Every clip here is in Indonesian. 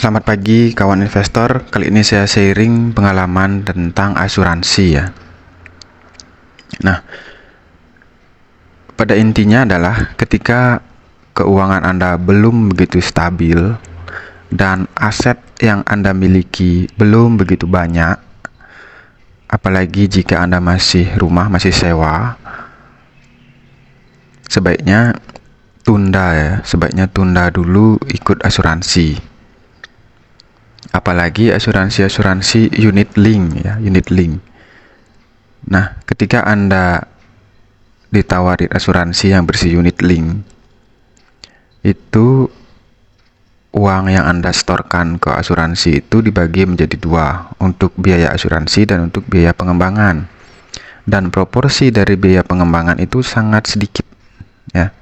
Selamat pagi kawan investor. Kali ini saya sharing pengalaman tentang asuransi ya. Nah, pada intinya adalah ketika keuangan Anda belum begitu stabil dan aset yang Anda miliki belum begitu banyak, apalagi jika Anda masih sewa, sebaiknya tunda dulu ikut asuransi. Apalagi asuransi unit link ya, unit link. Nah, ketika Anda ditawarin asuransi yang bersih unit link, itu uang yang Anda setorkan ke asuransi itu dibagi menjadi dua, untuk biaya asuransi dan untuk biaya pengembangan. Dan proporsi dari biaya pengembangan itu sangat sedikit ya.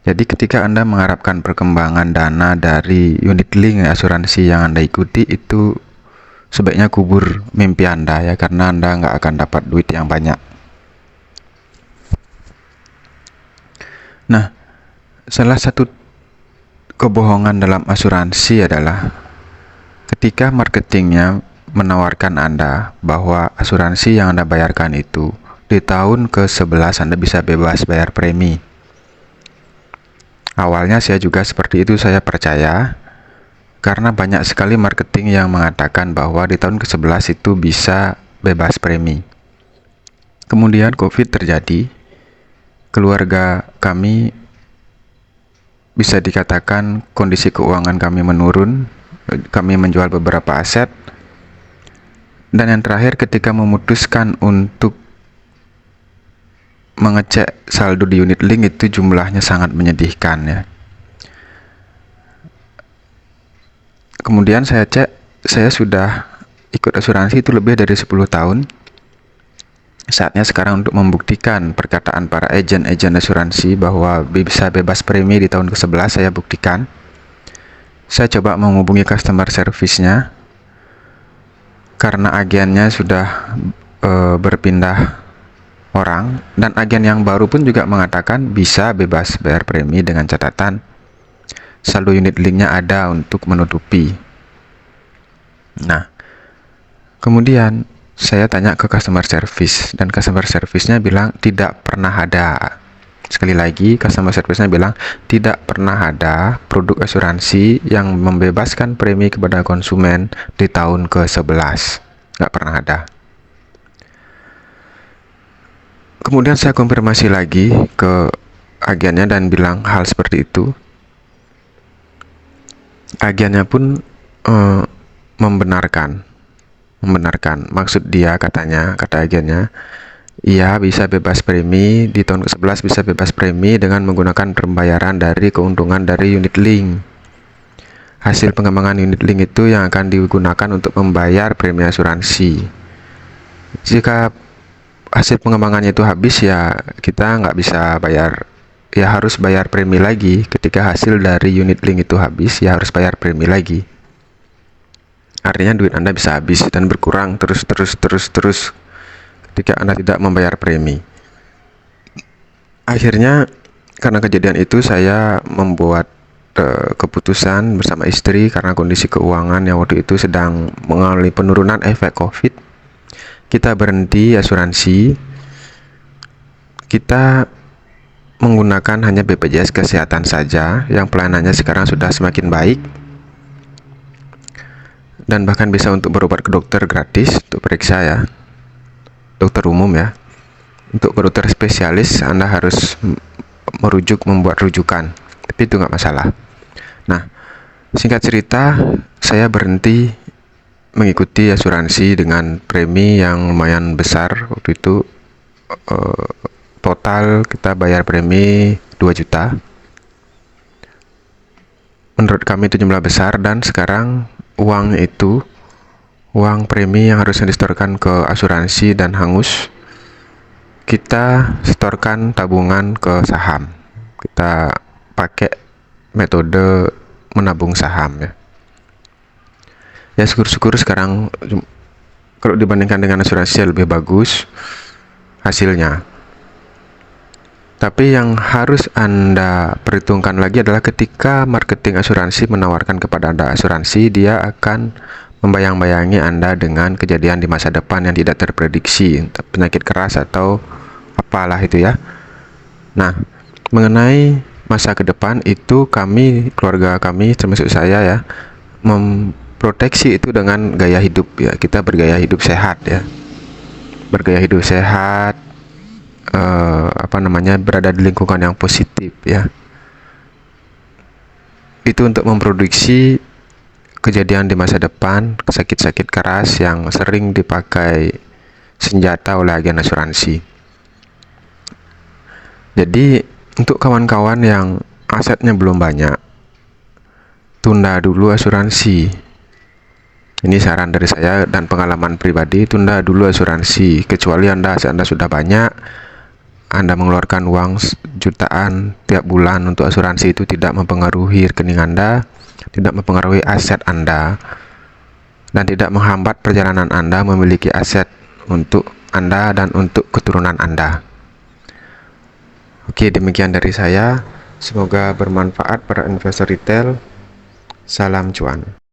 Jadi ketika Anda mengharapkan perkembangan dana dari unit link asuransi yang Anda ikuti, itu sebaiknya kubur mimpi Anda ya, karena Anda nggak akan dapat duit yang banyak. Nah, salah satu kebohongan dalam asuransi adalah ketika marketingnya menawarkan Anda bahwa asuransi yang Anda bayarkan itu di tahun ke-11 Anda bisa bebas bayar premi. Awalnya saya juga seperti itu, saya percaya, karena banyak sekali marketing yang mengatakan bahwa di tahun ke-11 itu bisa bebas premi. Kemudian COVID terjadi, keluarga kami bisa dikatakan kondisi keuangan kami menurun, kami menjual beberapa aset, dan yang terakhir ketika memutuskan untuk mengecek saldo di unit link itu jumlahnya sangat menyedihkan ya. Kemudian saya cek, saya sudah ikut asuransi itu lebih dari 10 tahun. Saatnya sekarang untuk membuktikan perkataan para agen-agen asuransi bahwa bisa bebas premi di tahun ke-11. Saya buktikan. Saya coba menghubungi customer service-nya, karena agennya sudah berpindah orang, dan agen yang baru pun juga mengatakan bisa bebas bayar premi dengan catatan saldo unit linknya ada untuk menutupi. Nah, kemudian saya tanya ke customer service, dan customer service-nya bilang tidak pernah ada. Sekali lagi, customer service-nya bilang tidak pernah ada produk asuransi yang membebaskan premi kepada konsumen di tahun ke-11. Nggak pernah ada. Kemudian saya konfirmasi lagi ke agennya dan bilang hal seperti itu. Agennya pun membenarkan. Maksud dia, kata agennya, iya bisa bebas premi di tahun ke-11, bisa bebas premi dengan menggunakan pembayaran dari keuntungan dari unit link. Hasil pengembangan unit link itu yang akan digunakan untuk membayar premi asuransi. Jika hasil pengembangannya itu habis, ya kita nggak bisa bayar, ya harus bayar premi lagi. Ketika hasil dari unit link itu habis, ya harus bayar premi lagi. Artinya duit Anda bisa habis dan berkurang terus ketika Anda tidak membayar premi. Akhirnya karena kejadian itu saya membuat keputusan bersama istri, karena kondisi keuangan yang waktu itu sedang mengalami penurunan efek COVID. Kita berhenti asuransi, kita menggunakan hanya BPJS Kesehatan saja, yang pelayanannya sekarang sudah semakin baik, dan bahkan bisa untuk berobat ke dokter gratis, untuk periksa ya, dokter umum ya. Untuk ke dokter spesialis Anda harus membuat rujukan, tapi itu nggak masalah. Nah, singkat cerita, saya berhenti mengikuti asuransi dengan premi yang lumayan besar. Waktu itu total kita bayar premi 2 juta. Menurut kami itu jumlah besar, dan sekarang uang premi yang harusnya disetorkan ke asuransi dan hangus, kita setorkan tabungan ke saham. Kita pakai metode menabung saham ya. Ya syukur-syukur sekarang kalau dibandingkan dengan asuransi lebih bagus hasilnya. Tapi yang harus Anda perhitungkan lagi adalah ketika marketing asuransi menawarkan kepada Anda asuransi, dia akan membayang-bayangi Anda dengan kejadian di masa depan yang tidak terprediksi, penyakit keras atau apalah itu ya. Nah, mengenai masa ke depan itu keluarga kami termasuk saya ya, memproteksi itu dengan gaya hidup ya. Kita bergaya hidup sehat ya. Bergaya hidup sehat, berada di lingkungan yang positif ya. Itu untuk memproduksi kejadian di masa depan, sakit-sakit keras yang sering dipakai senjata oleh agen asuransi. Jadi untuk kawan-kawan yang asetnya belum banyak, tunda dulu asuransi. Ini saran dari saya dan pengalaman pribadi, tunda dulu asuransi. Kecuali aset Anda sudah banyak, Anda mengeluarkan uang jutaan tiap bulan untuk asuransi, itu tidak mempengaruhi rekening Anda, tidak mempengaruhi aset Anda, dan tidak menghambat perjalanan Anda memiliki aset untuk Anda dan untuk keturunan Anda. Oke, demikian dari saya. Semoga bermanfaat para investor retail. Salam cuan.